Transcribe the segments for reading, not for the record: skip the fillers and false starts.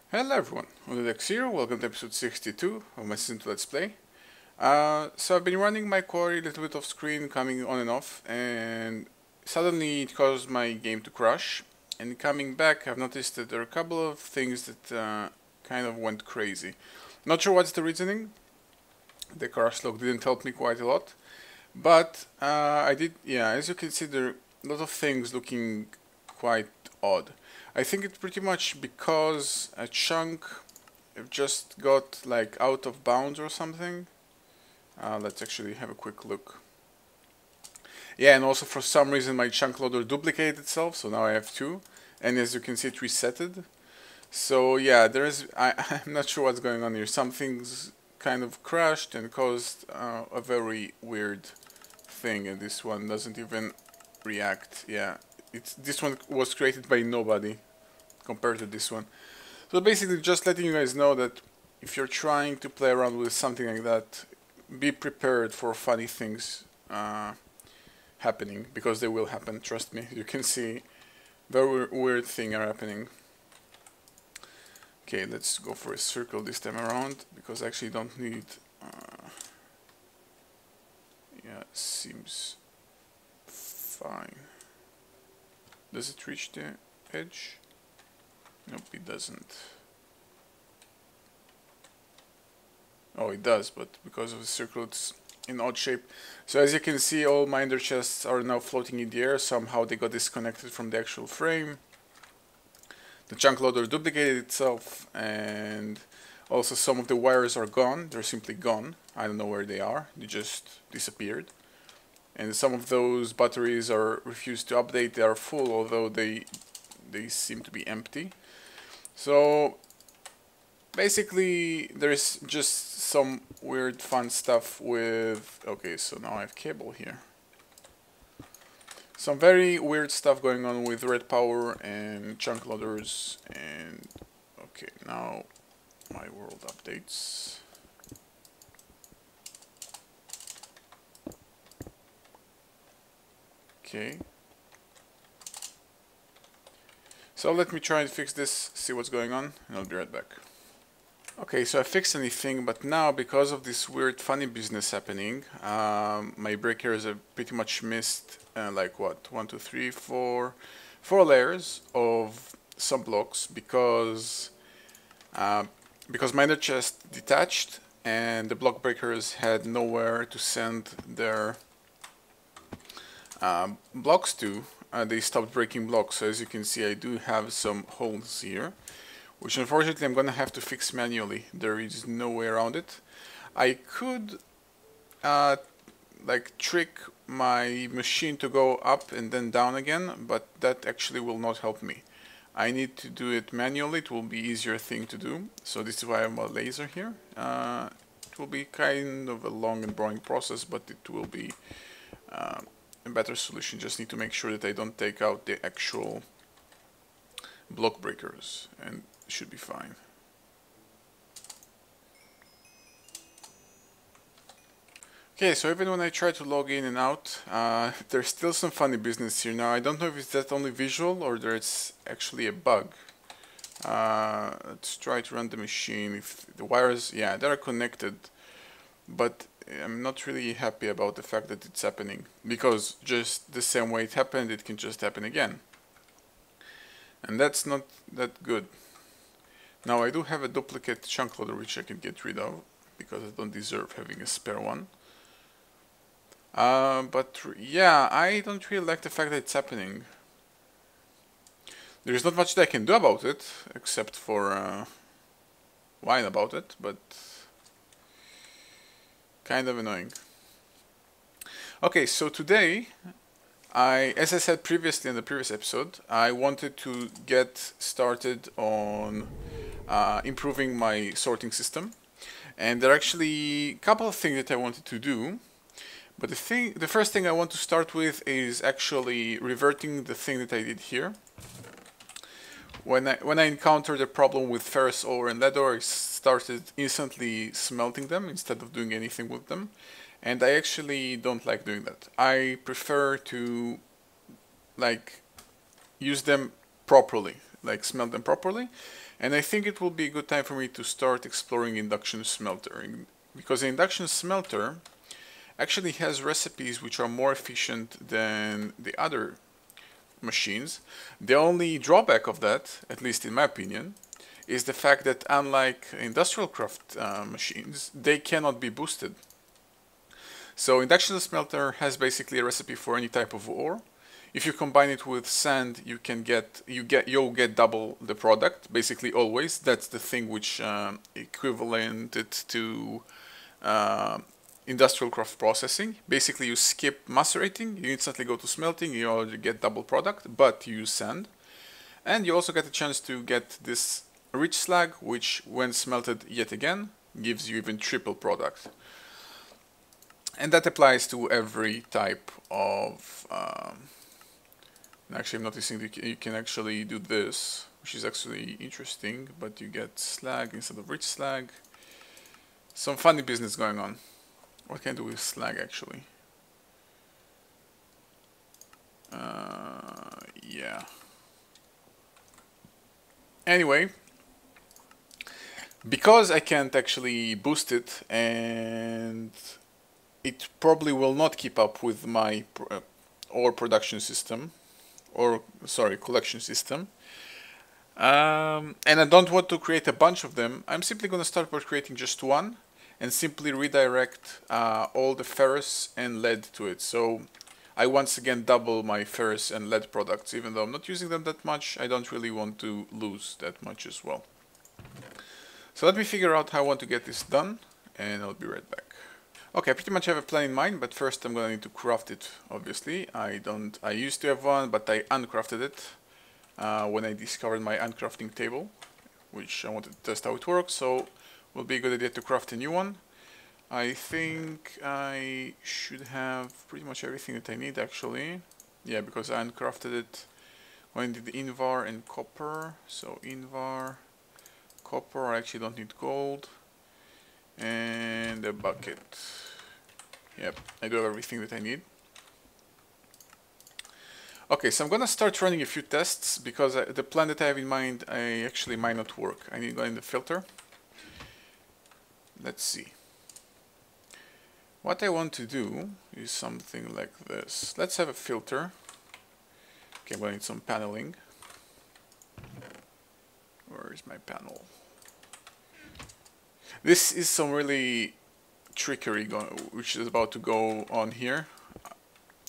Hello everyone, odedex here, welcome to episode 62 of my season 2 Let's Play. So I've been running my quarry a little bit off screen, coming on and off, and suddenly it caused my game to crash. And coming back, I've noticed that there are a couple of things that kind of went crazy. Not sure what's the reasoning. The crash log didn't help me quite a lot. But as you can see, there are a lot of things looking quite odd. I think it's pretty much because a chunk just got like out of bounds or something. Let's actually have a quick look. Yeah, and also for some reason my chunk loader duplicated itself, so now I have two. And as you can see, it resetted. So yeah, I'm not sure what's going on here. Some things kind of crashed and caused a very weird thing, and this one doesn't even react. Yeah, this one was created by nobody compared to this one. So basically just letting you guys know that if you're trying to play around with something like that, be prepared for funny things happening, because they will happen, trust me. You can see very weird things are happening. Okay, let's go for a circle this time around, because I actually don't need yeah, seems fine. Does it reach the edge? Nope, it doesn't. Oh, it does, but because of the circle it's in odd shape. So as you can see, all my ender chests are now floating in the air. Somehow they got disconnected from the actual frame. The chunk loader duplicated itself, and also some of the wires are gone. They're simply gone. I don't know where they are. They just disappeared. And some of those batteries are refused to update. They are full, although they seem to be empty. So basically there's just some weird fun stuff with... Okay, so now I have cable here. Some very weird stuff going on with red power and chunk loaders, and okay, now my world updates. Okay. So let me try and fix this, see what's going on, and I'll be right back. Okay, so I fixed anything, but now because of this weird funny business happening, my breakers have pretty much missed like what, 1, 2, 3, 4 layers of some blocks because my ender chest detached and the block breakers had nowhere to send their blocks to. They stopped breaking blocks, so as you can see I do have some holes here, which unfortunately I'm gonna have to fix manually. There is no way around it. I could like trick my machine to go up and then down again, but that actually will not help me. I need to do it manually. It will be easier thing to do, so this is why I have a laser here. It will be kind of a long and boring process, but it will be a better solution. Just need to make sure that I don't take out the actual block breakers, and it should be fine. Okay, so even when I try to log in and out, there's still some funny business here. Now I don't know if it's that only visual or there's actually a bug. Let's try to run the machine. If the wires, yeah, they're connected, but I'm not really happy about the fact that it's happening, because just the same way it happened, it can just happen again. And that's not that good. Now I do have a duplicate chunk loader which I can get rid of, because I don't deserve having a spare one. But yeah, I don't really like the fact that it's happening. There's not much that I can do about it, except for whine about it, but kind of annoying. Okay, so today, as I said previously in the previous episode, I wanted to get started on improving my sorting system. And there are actually a couple of things that I wanted to do. But the first thing I want to start with is actually reverting the thing that I did here. When I encountered a problem with ferrous ore and lead ore, I started instantly smelting them instead of doing anything with them. And I actually don't like doing that. I prefer to like use them properly, like smelt them properly. And I think it will be a good time for me to start exploring induction smelter, because the induction smelter actually has recipes which are more efficient than the other machines. The only drawback of that, at least in my opinion, is the fact that unlike industrial craft machines, they cannot be boosted. So induction smelter has basically a recipe for any type of ore. If you combine it with sand, you'll get double the product, basically always. That's the thing which equivalented to industrial craft processing. Basically, you skip macerating, you instantly go to smelting, you already get double product, but you use sand. And you also get a chance to get this rich slag, which when smelted yet again, gives you even triple product. And that applies to every type of... actually, I'm noticing that you can actually do this, which is actually interesting, but you get slag instead of rich slag. Some funny business going on. What can I do with slag, actually? Yeah. Anyway, because I can't actually boost it, and it probably will not keep up with my ore production system, or sorry, collection system, and I don't want to create a bunch of them, I'm simply going to start by creating just one, and simply redirect all the ferrous and lead to it. So I once again double my ferrous and lead products. Even though I'm not using them that much, I don't really want to lose that much as well. So let me figure out how I want to get this done, and I'll be right back. Okay, I pretty much have a plan in mind, but first I'm going to need to craft it, obviously. I used to have one, but I uncrafted it when I discovered my uncrafting table, which I wanted to test how it works, so will be a good idea to craft a new one. I think I should have pretty much everything that I need, actually. Yeah, because I uncrafted it when I did the invar and copper. So invar, copper, I actually don't need gold. And a bucket. Yep, I do have everything that I need. Okay, so I'm gonna start running a few tests, because the plan that I have in mind actually might not work. I need to go in the filter. Let's see. What I want to do is something like this. Let's have a filter. Okay, I'm going to need some paneling. Where is my panel? This is some really trickery which is about to go on here.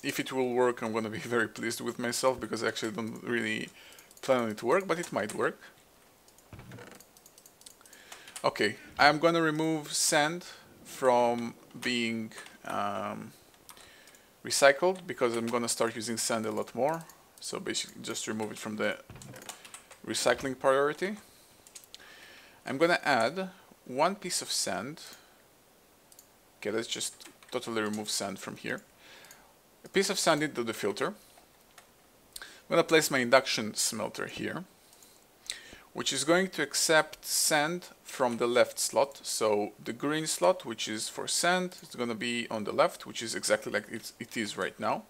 If it will work, I'm going to be very pleased with myself, because I actually don't really plan on it to work, but it might work. Okay, I'm going to remove sand from being recycled, because I'm going to start using sand a lot more. So basically just remove it from the recycling priority. I'm going to add one piece of sand. Okay, let's just totally remove sand from here. A piece of sand into the filter. I'm going to place my induction smelter here, which is going to accept sand from the left slot. So the green slot, which is for sand, is going to be on the left, which is exactly like it is right now.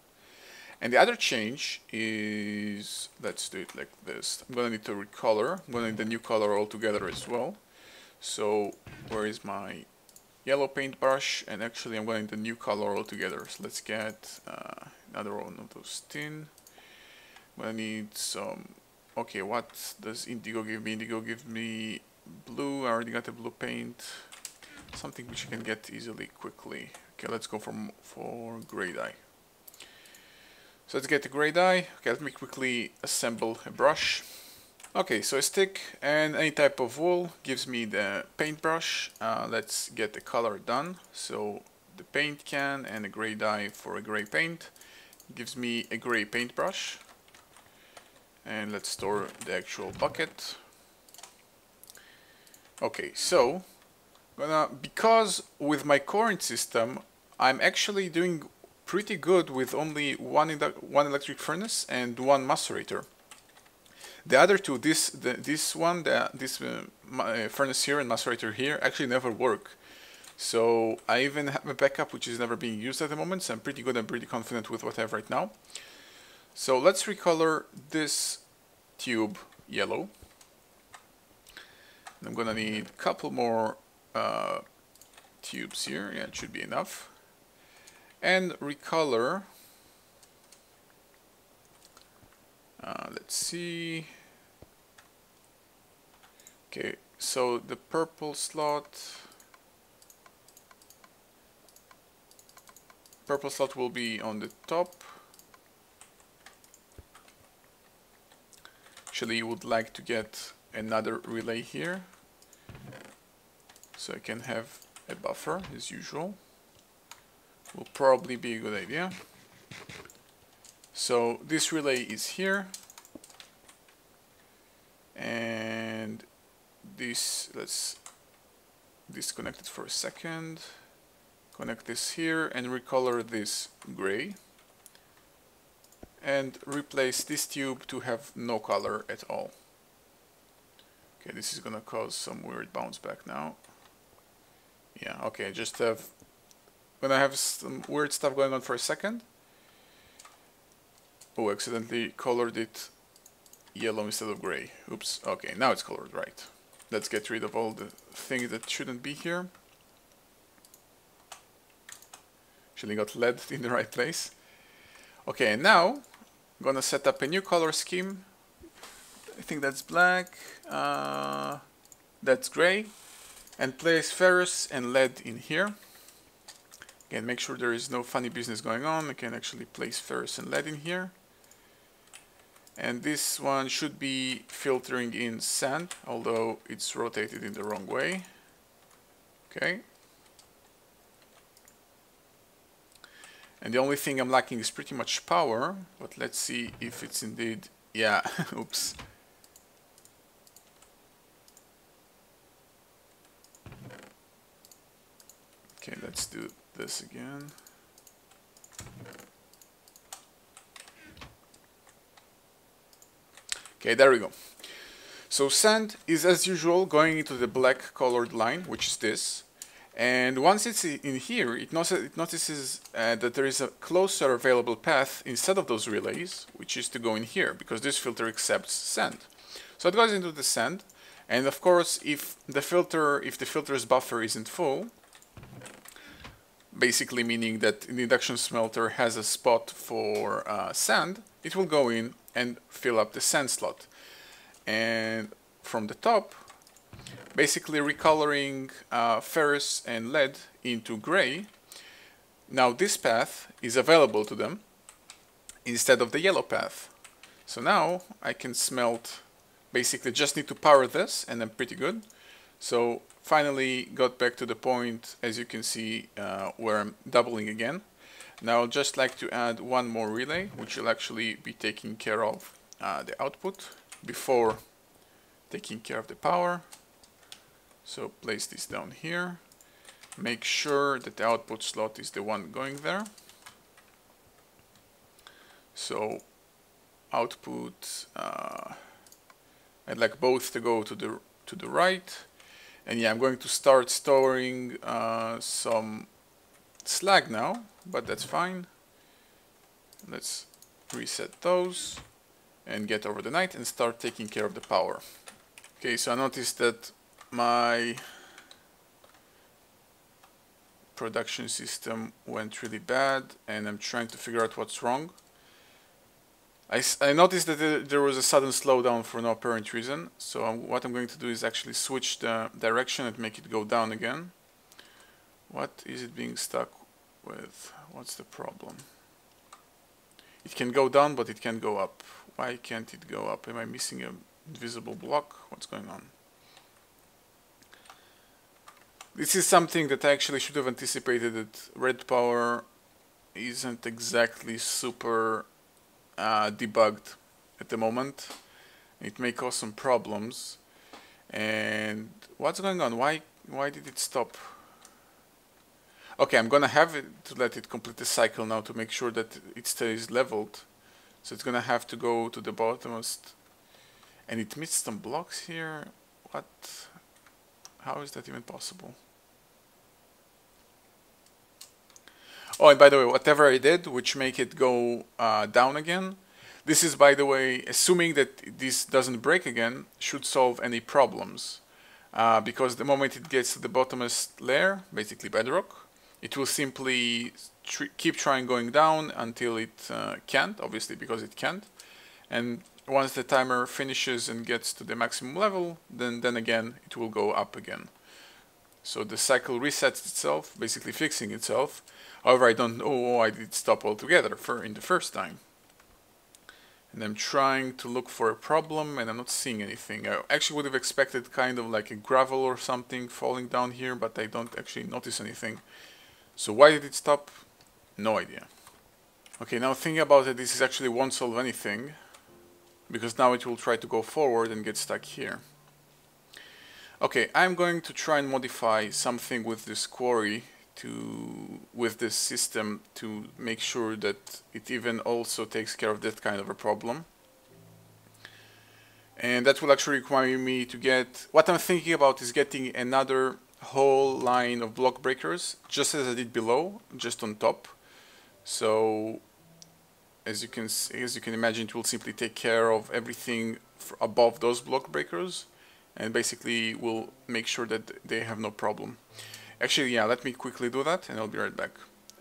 And the other change is, let's do it like this. I'm going to need to recolor. I'm going to need the new color altogether as well. So where is my yellow paintbrush? And actually I'm going to need the new color altogether. So let's get another one of those tin. I'm going to need some... Okay, what does indigo give me? Indigo gives me blue. I already got a blue paint. Something which you can get easily, quickly. Okay, let's go for gray dye. So let's get the gray dye. Okay, let me quickly assemble a brush. Okay, so a stick and any type of wool gives me the paintbrush. Let's get the color done. So the paint can and a gray dye for a gray paint gives me a gray paintbrush. And let's store the actual bucket. Okay, so because with my current system, I'm actually doing pretty good with only one electric furnace and one macerator. The other two, this furnace here and macerator here, actually never work. So I even have a backup which is never being used at the moment. So I'm pretty good and pretty confident with what I have right now. So let's recolor this tube yellow. I'm gonna need a couple more tubes here. Yeah, it should be enough. And recolor. Let's see. Okay, so the purple slot will be on the top. Actually, you would like to get another relay here, so I can have a buffer as usual. Will probably be a good idea. So this relay is here, and this, let's disconnect it for a second. Connect this here and recolor this gray. And replace this tube to have no color at all. Okay, this is gonna cause some weird bounce back now. Yeah, okay, just gonna have some weird stuff going on for a second. Oh, accidentally colored it yellow instead of gray. Oops, okay, now it's colored right. Let's get rid of all the things that shouldn't be here. Actually got lead in the right place. Okay, and now I'm gonna set up a new color scheme. I think that's black, that's gray, and place ferrous and lead in here. Again, make sure there is no funny business going on. I can actually place ferrous and lead in here. And this one should be filtering in sand, although it's rotated in the wrong way. Okay. And the only thing I'm lacking is pretty much power, but let's see if it's indeed, yeah, oops. Okay, let's do this again. Okay, there we go. So sand is as usual going into the black colored line, which is this. And once it's in here, it notices that there is a closer available path instead of those relays, which is to go in here, because this filter accepts sand. So it goes into the sand, and of course, if the filter's buffer isn't full, basically meaning that the induction smelter has a spot for sand, it will go in and fill up the sand slot. And from the top, basically recoloring ferrous and lead into gray. Now this path is available to them instead of the yellow path. So now I can smelt, basically just need to power this and I'm pretty good. So finally got back to the point, as you can see, where I'm doubling again. Now I'd just like to add one more relay, which will actually be taking care of the output before taking care of the power. So place this down here. Make sure that the output slot is the one going there. So output, I'd like both to go to the right. And yeah, I'm going to start storing some slag now, but that's fine. Let's reset those and get over the night and start taking care of the power. Okay, so I noticed that my production system went really bad and I'm trying to figure out what's wrong. I noticed that there was a sudden slowdown for no apparent reason, so what I'm going to do is actually switch the direction and make it go down again. What is it being stuck with? What's the problem? It can go down, but it can't go up. Why can't it go up? Am I missing an invisible block? What's going on? This is something that I actually should have anticipated, that red power isn't exactly super debugged at the moment. It may cause some problems. And what's going on? Why did it stop? Okay, I'm gonna have it to let it complete the cycle now to make sure that it stays leveled. So it's gonna have to go to the bottommost, and it missed some blocks here. What? How is that even possible? Oh, and by the way, whatever I did, which make it go down again, this is, by the way, assuming that this doesn't break again, should solve any problems. because the moment it gets to the bottommost layer, basically bedrock, it will simply keep trying going down until it can't, obviously because it can't. And once the timer finishes and gets to the maximum level, then again it will go up again. So the cycle resets itself, basically fixing itself. However, I don't know why did it stop altogether in the first time. And I'm trying to look for a problem and I'm not seeing anything. I actually would have expected kind of like a gravel or something falling down here, but I don't actually notice anything. So why did it stop? No idea. Okay, now thinking about it, this actually won't solve anything, because now it will try to go forward and get stuck here. Okay, I'm going to try and modify something with this quarry with this system to make sure that it even also takes care of that kind of a problem. And that will actually require me to get, what I'm thinking about is getting another whole line of block breakers, just as I did below, just on top. So as you can imagine, it will simply take care of everything above those block breakers, and basically will make sure that they have no problem. Actually, yeah, let me quickly do that and I'll be right back.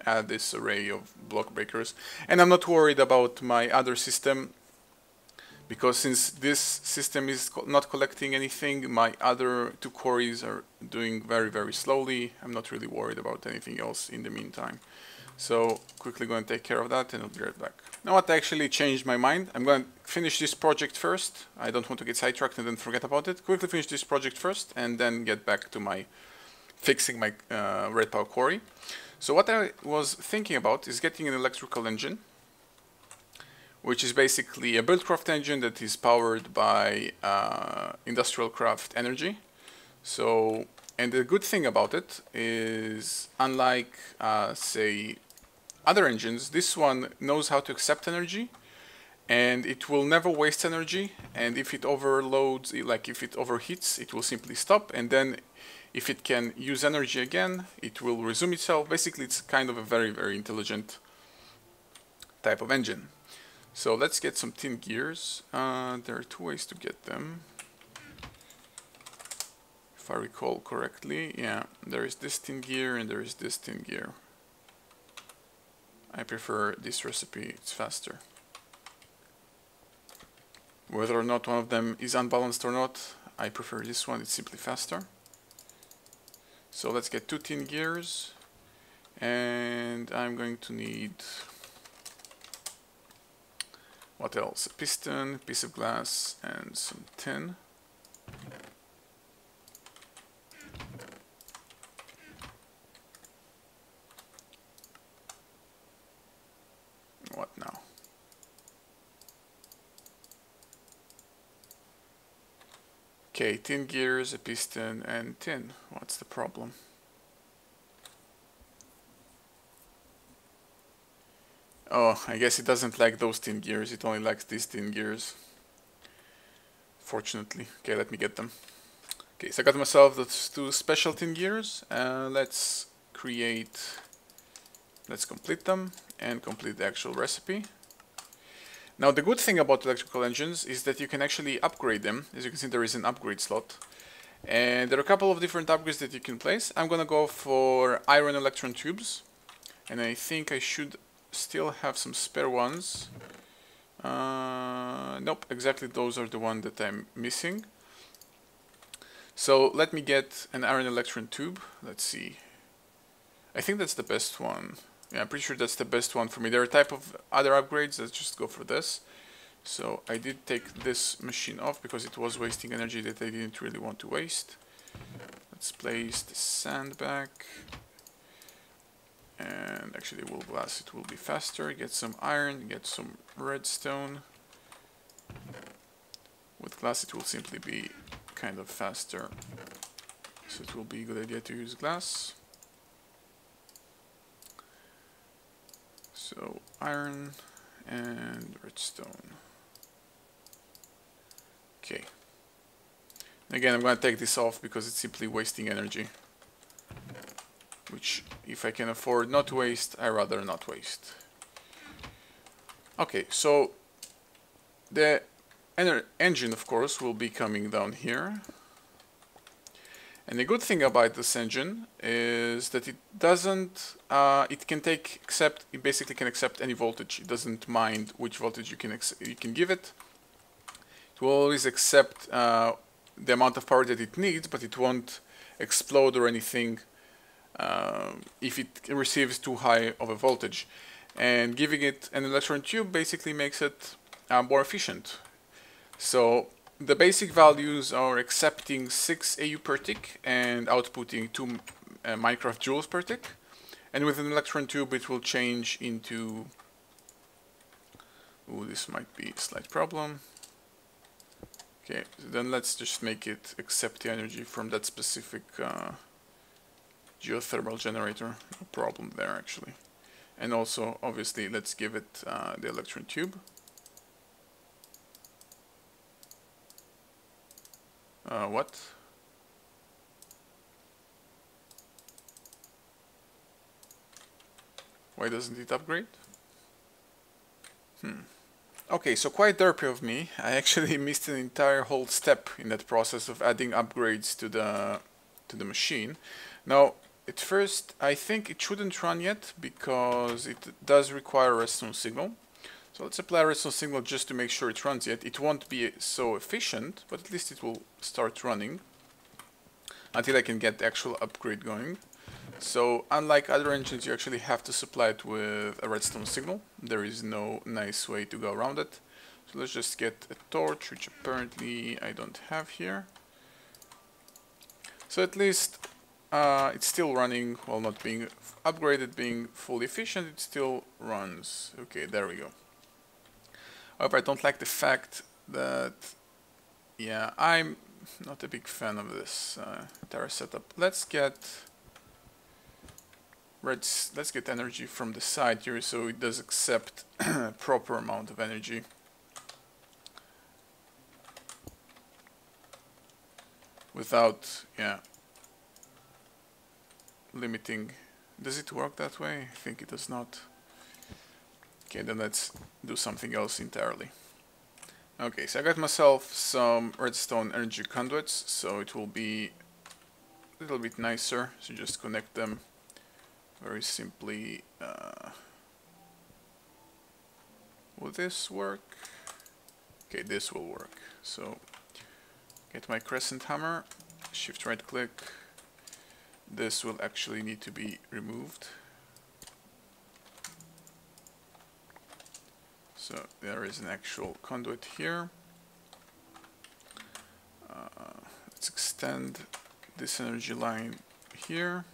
Add this array of block breakers. And I'm not worried about my other system, because since this system is not collecting anything, my other two quarries are doing very, very slowly. I'm not really worried about anything else in the meantime. So quickly going to take care of that and I'll be right back. Now what, I actually changed my mind. I'm going to finish this project first. I don't want to get sidetracked and then forget about it. Quickly finish this project first and then get back to my fixing my red power quarry. So what I was thinking about is getting an electrical engine, which is basically a buildcraft engine that is powered by industrial craft energy. So, and the good thing about it is, unlike say other engines, this one knows how to accept energy, and it will never waste energy. And if it overloads, like if it overheats, it will simply stop, and then if it can use energy again, it will resume itself. Basically, it's kind of a very, very intelligent type of engine. So let's get some tin gears. There are two ways to get them, if I recall correctly. Yeah, there is this tin gear and there is this tin gear. I prefer this recipe, it's faster. Whether or not one of them is unbalanced or not, I prefer this one, it's simply faster. So let's get two tin gears, and I'm going to need, what else? A piston, a piece of glass, and some tin. What now? Okay, tin gears, a piston, and tin. What's the problem? Oh, I guess it doesn't like those tin gears, it only likes these tin gears. Fortunately. Okay, let me get them. Okay, so I got myself those two special tin gears. Let's complete them and complete the actual recipe. Now the good thing about electrical engines is that you can actually upgrade them. As you can see, there is an upgrade slot. And there are a couple of different upgrades that you can place. I'm gonna go for iron electron tubes. And I think I should still have some spare ones. Nope, exactly those are the ones that I'm missing. So let me get an iron electron tube. Let's see. I think that's the best one. Yeah, I'm pretty sure that's the best one for me. There are a type of other upgrades. Let's just go for this. So I did take this machine off because it was wasting energy that I didn't really want to waste. Let's place the sand back. And actually wool glass, it will be faster. Get some iron, get some redstone. With glass it will simply be kind of faster. So it will be a good idea to use glass. So iron and redstone. Okay. Again, I'm going to take this off because it's simply wasting energy. Which, if I can afford not to waste, I rather not waste. Okay, so the engine, of course, will be coming down here. And the good thing about this engine is that it doesn't, it basically can accept any voltage. It doesn't mind which voltage you can give it. It will always accept the amount of power that it needs, but it won't explode or anything if it receives too high of a voltage. And giving it an electron tube basically makes it more efficient. So the basic values are accepting 6 AU per tick and outputting 2 Minecraft joules per tick. And with an electron tube it will change into... Ooh, this might be a slight problem. Okay, so then let's just make it accept the energy from that specific geothermal generator. No problem there actually. And also, obviously, let's give it the electron tube. What? Why doesn't it upgrade? Okay, so quite derpy of me. I actually missed an entire whole step in that process of adding upgrades to the machine. Now, at first, I think it shouldn't run yet because it does require a redstone signal. So let's apply a redstone signal just to make sure it runs yet. It won't be so efficient, but at least it will start running until I can get the actual upgrade going. So unlike other engines, you actually have to supply it with a redstone signal. There is no nice way to go around it. So let's just get a torch, which apparently I don't have here. So at least it's still running while not being upgraded, being fully efficient. It still runs. Okay, there we go. However, I don't like the fact that, yeah, I'm not a big fan of this entire setup. Let's get energy from the side here, so it does accept a proper amount of energy. Without, yeah, limiting. Does it work that way? I think it does not. Okay, then let's do something else entirely. Okay, so I got myself some redstone energy conduits, so it will be a little bit nicer. So just connect them very simply. Will this work? Okay, this will work. So get my crescent hammer, shift right click. This will actually need to be removed. So there is an actual conduit here. Let's extend this energy line here.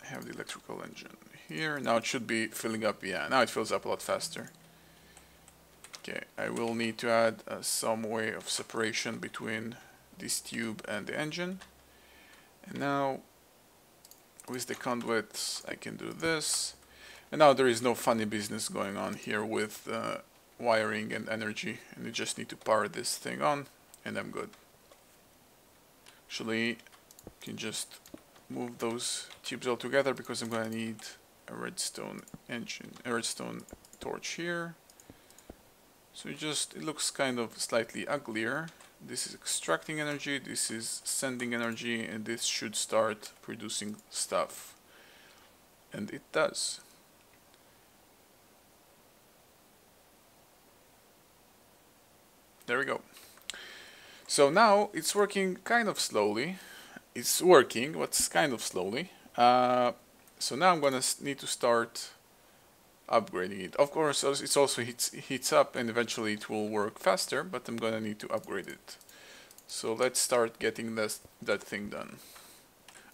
I have the electrical engine here. Now it should be filling up. Yeah, now it fills up a lot faster. Okay, I will need to add some way of separation between this tube and the engine. And now with the conduits I can do this. And now there is no funny business going on here with wiring and energy, and you just need to power this thing on and I'm good. Actually, you can just move those tubes all together because I'm gonna need a redstone torch here. So it looks kind of slightly uglier. This is extracting energy, this is sending energy, and this should start producing stuff. And it does. There we go. So now it's working kind of slowly. It's working, but it's kind of slowly. So now I'm gonna need to start upgrading it. Of course, it also heats up and eventually it will work faster, but I'm gonna need to upgrade it. So let's start getting that thing done.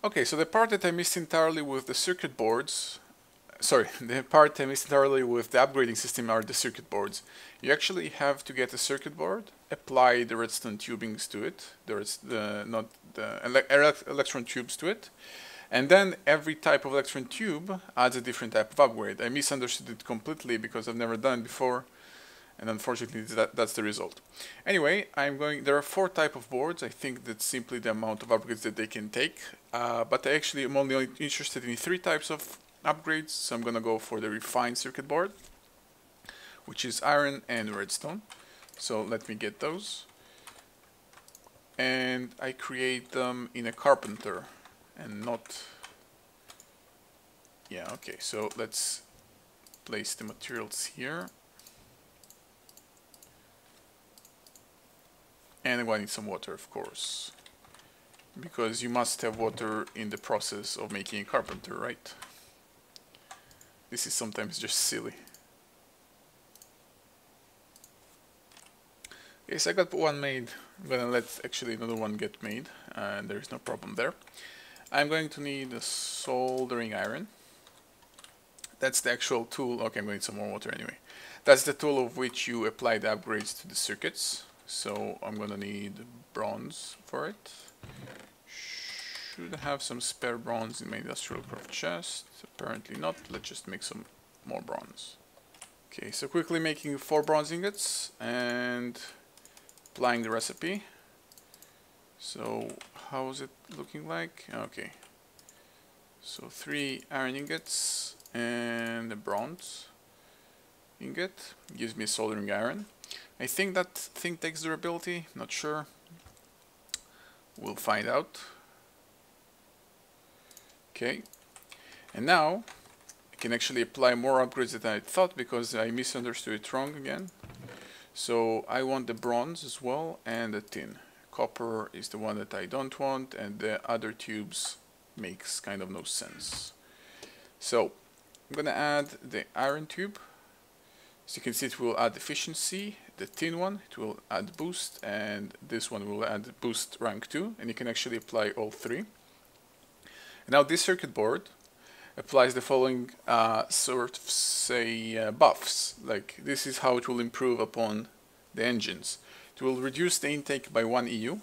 Okay, so the part that I missed entirely with the circuit boards, the part I missed entirely with the upgrading system are the circuit boards. You actually have to get a circuit board, apply the redstone tubings to it, electron tubes to it, and then every type of electron tube adds a different type of upgrade. I misunderstood it completely because I've never done it before, and unfortunately that's the result. Anyway, there are 4 types of boards. I think that's simply the amount of upgrades that they can take, but I actually am only interested in 3 types of upgrades, so I'm gonna go for the refined circuit board, which is iron and redstone. So let me get those. and I create them in a carpenter and not... Yeah, okay, so let's place the materials here. And I'm going to need some water, of course, because you must have water in the process of making a carpenter, right? This is sometimes just silly. Okay, so I got one made. I'm gonna let actually another one get made, and there's no problem there. I'm going to need a soldering iron. That's the actual tool. Okay, I'm going to need some more water anyway. That's the tool of which you apply the upgrades to the circuits. So I'm gonna need bronze for it. Should have some spare bronze in my industrial craft chest. Apparently not. Let's just make some more bronze. Okay, so quickly making 4 bronze ingots and applying the recipe. So how is it looking like? Okay, so 3 iron ingots and a bronze ingot gives me soldering iron. I think that thing takes durability, not sure. We'll find out. Okay, and now I can actually apply more upgrades than I thought because I misunderstood it wrong again. So I want the bronze as well and the tin. Copper is the one that I don't want, and the other tubes makes kind of no sense. So I'm gonna add the iron tube. As you can see, it will add efficiency. The tin one, it will add boost, and this one will add boost rank 2, and you can actually apply all 3. Now this circuit board applies the following sort of say buffs. Like this is how it will improve upon the engines. It will reduce the intake by 1 EU,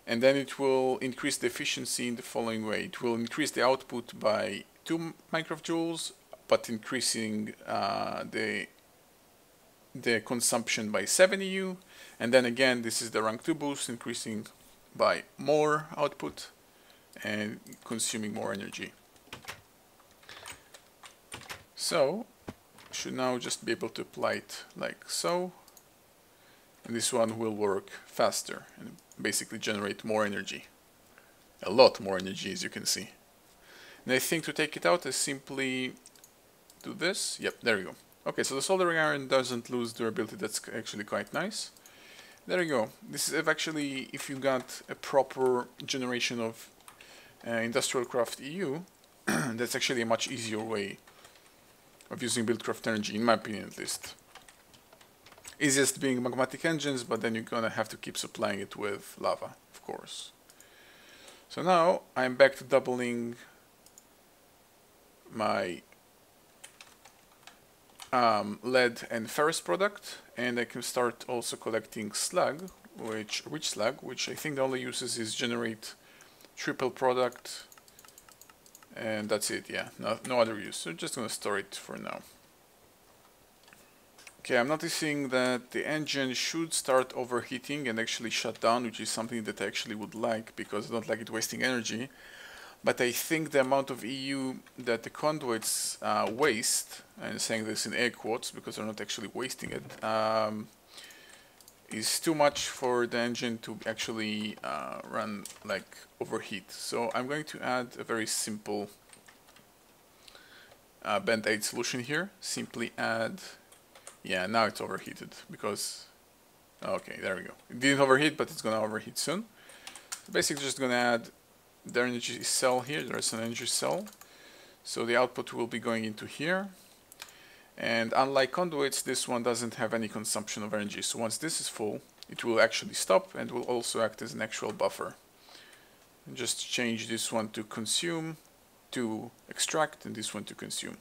and then it will increase the efficiency in the following way. It will increase the output by 2 microjoules, but increasing the consumption by 7 EU, and then again this is the rank 2 boost, increasing by more output and consuming more energy. So should now just be able to apply it like so, and this one will work faster and basically generate more energy, a lot more energy, as you can see. And I think to take it out I simply do this. Yep, there you go. Okay, so the soldering iron doesn't lose durability. That's actually quite nice. There you go. This is actually, if you got a proper generation of Industrial Craft EU, that's actually a much easier way of using Buildcraft energy, in my opinion at least. Easiest being magmatic engines, but then you're gonna have to keep supplying it with lava, of course. So now I'm back to doubling my lead and ferrous product, and I can start also collecting slag, which I think the only uses is generate triple product, and that's it. Yeah, no other use. So just gonna store it for now. Okay, I'm noticing that the engine should start overheating and actually shut down, which is something that I actually would like because I don't like it wasting energy. But I think the amount of EU that the conduits waste, and saying this in air quotes because they're not actually wasting it, is too much for the engine to actually run like overheat. So I'm going to add a very simple band-aid solution here. Simply add, yeah, now it's overheated because, okay, there we go. It didn't overheat, but it's gonna overheat soon. So basically just gonna add the energy cell here. There's an energy cell, so the output will be going into here, and unlike conduits, this one doesn't have any consumption of energy. So once this is full, it will actually stop and will also act as an actual buffer. And just change this one to consume, to extract, and this one to consume.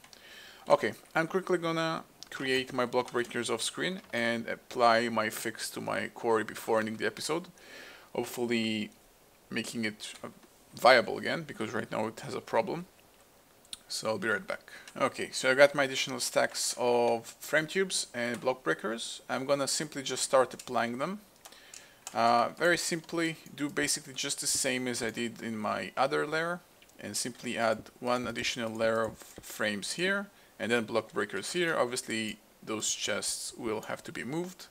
Okay, I'm quickly gonna create my block breakers off screen and apply my fix to my quarry before ending the episode, hopefully making it viable again, because right now it has a problem. So I'll be right back. Okay, so I got my additional stacks of frame tubes and block breakers. I'm gonna simply just start applying them. Very simply, do basically just the same as I did in my other layer, and simply add one additional layer of frames here, and then block breakers here. Obviously, those chests will have to be moved,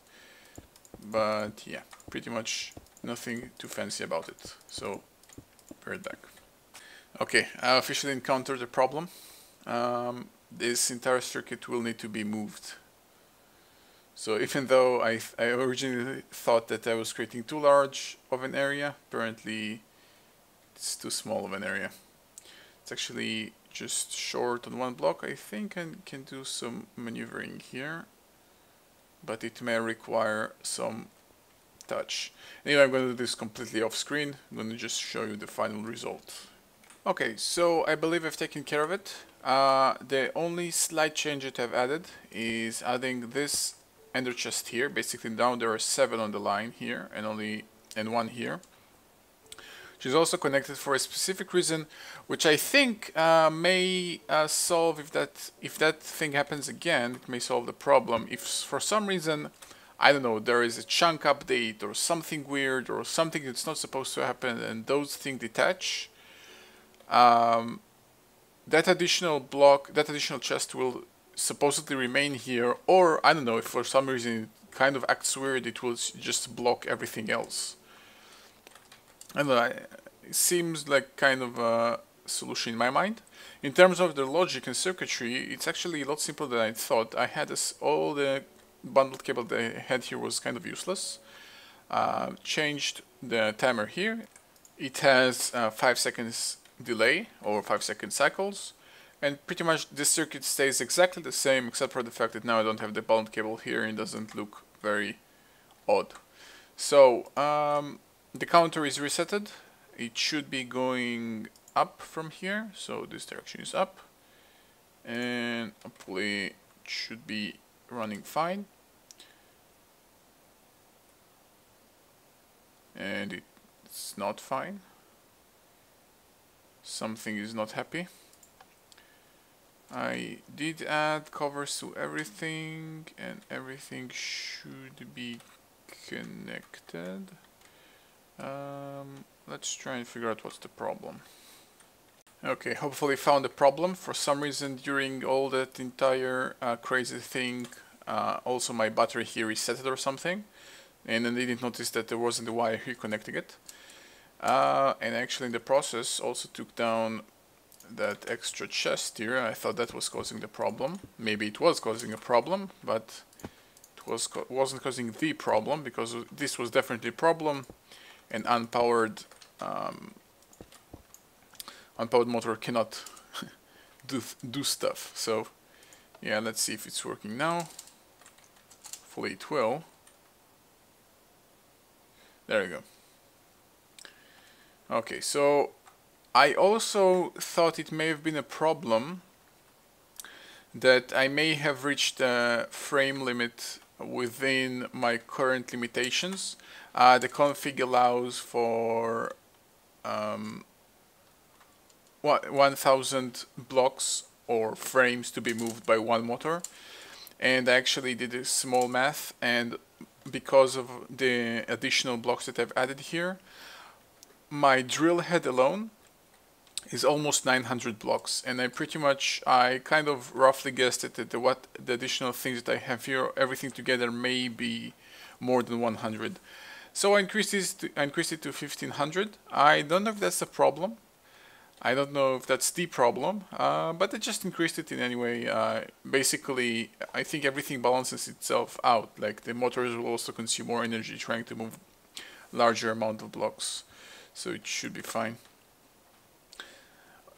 but yeah, pretty much Nothing too fancy about it. So, be right back. Okay, I officially encountered a problem. This entire circuit will need to be moved. So even though I originally thought that I was creating too large of an area, apparently it's too small of an area. It's actually just short on one block. I think I can do some maneuvering here, but it may require some touch. Anyway, I'm going to do this completely off screen. I'm going to just show you the final result. Okay, so I believe I've taken care of it. The only slight change that I've added is adding this ender chest here. Basically now there are 7 on the line here and 1 here. Which is also connected for a specific reason, which I think may solve if that thing happens again. It may solve the problem. If for some reason, I don't know, there is a chunk update or something weird or something that's not supposed to happen, and those things detach, that additional block, that additional chest will supposedly remain here, or I don't know, if for some reason it kind of acts weird, it will just block everything else. I don't know, it seems like kind of a solution in my mind. In terms of the logic and circuitry, it's actually a lot simpler than I thought. I had all the bundled cable that I had here was kind of useless. Changed the timer here. It has 5 seconds delay or 5-second cycles, and pretty much this circuit stays exactly the same, except for the fact that now I don't have the bundled cable here and it doesn't look very odd. So the counter is resetted. It should be going up from here, so this direction is up, and hopefully it should be running fine. And it's not fine. Something is not happy. I did add covers to everything, and everything should be connected. Let's try and figure out what's the problem. Okay, hopefully found the problem. For some reason during all that entire crazy thing, also my battery here reset or something, and then I didn't notice that there wasn't a wire here connecting it. And actually in the process also took down that extra chest here. I thought that was causing the problem. Maybe it was causing a problem, but it wasn't causing the problem, because this was definitely a problem. An unpowered motor cannot do stuff. So yeah, let's see if it's working now. Hopefully it will. There we go. Okay, so I also thought it may have been a problem that I may have reached the frame limit within my current limitations. The config allows for 1000 blocks or frames to be moved by one motor, and I actually did a small math, and because of the additional blocks that I've added here, my drill head alone is almost 900 blocks, and I kind of roughly guessed it that the additional things that I have here, everything together, may be more than 100. So I increased it to 1500. I don't know if that's a problem. I don't know if that's the problem, but I just increased it in any way. Basically, I think everything balances itself out. Like the motors will also consume more energy trying to move larger amount of blocks, so it should be fine.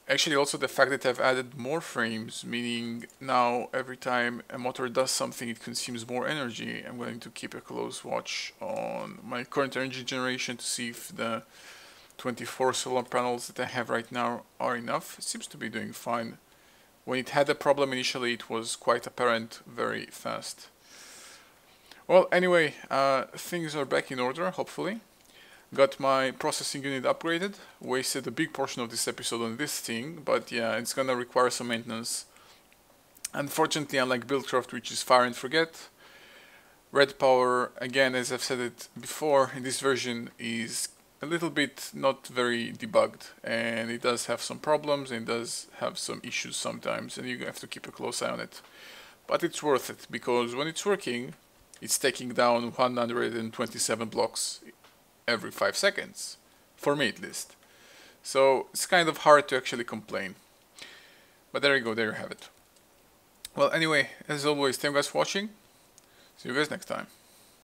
Actually, also the fact that I've added more frames, meaning now every time a motor does something, it consumes more energy. I'm going to keep a close watch on my current energy generation to see if the 24 solar panels that I have right now are enough. It seems to be doing fine. When it had a problem initially, it was quite apparent very fast. Well, anyway, things are back in order, hopefully. Got my processing unit upgraded. Wasted a big portion of this episode on this thing, but yeah, it's gonna require some maintenance. Unfortunately, unlike Buildcraft, which is fire and forget, Red Power, again, as I've said it before, in this version is a little bit not very debugged, and it does have some problems and does have some issues sometimes, and you have to keep a close eye on it. But it's worth it, because when it's working, it's taking down 127 blocks every 5 seconds, for me at least. So it's kind of hard to actually complain. But there you go, there you have it. Well, anyway, as always, thank you guys for watching. See you guys next time.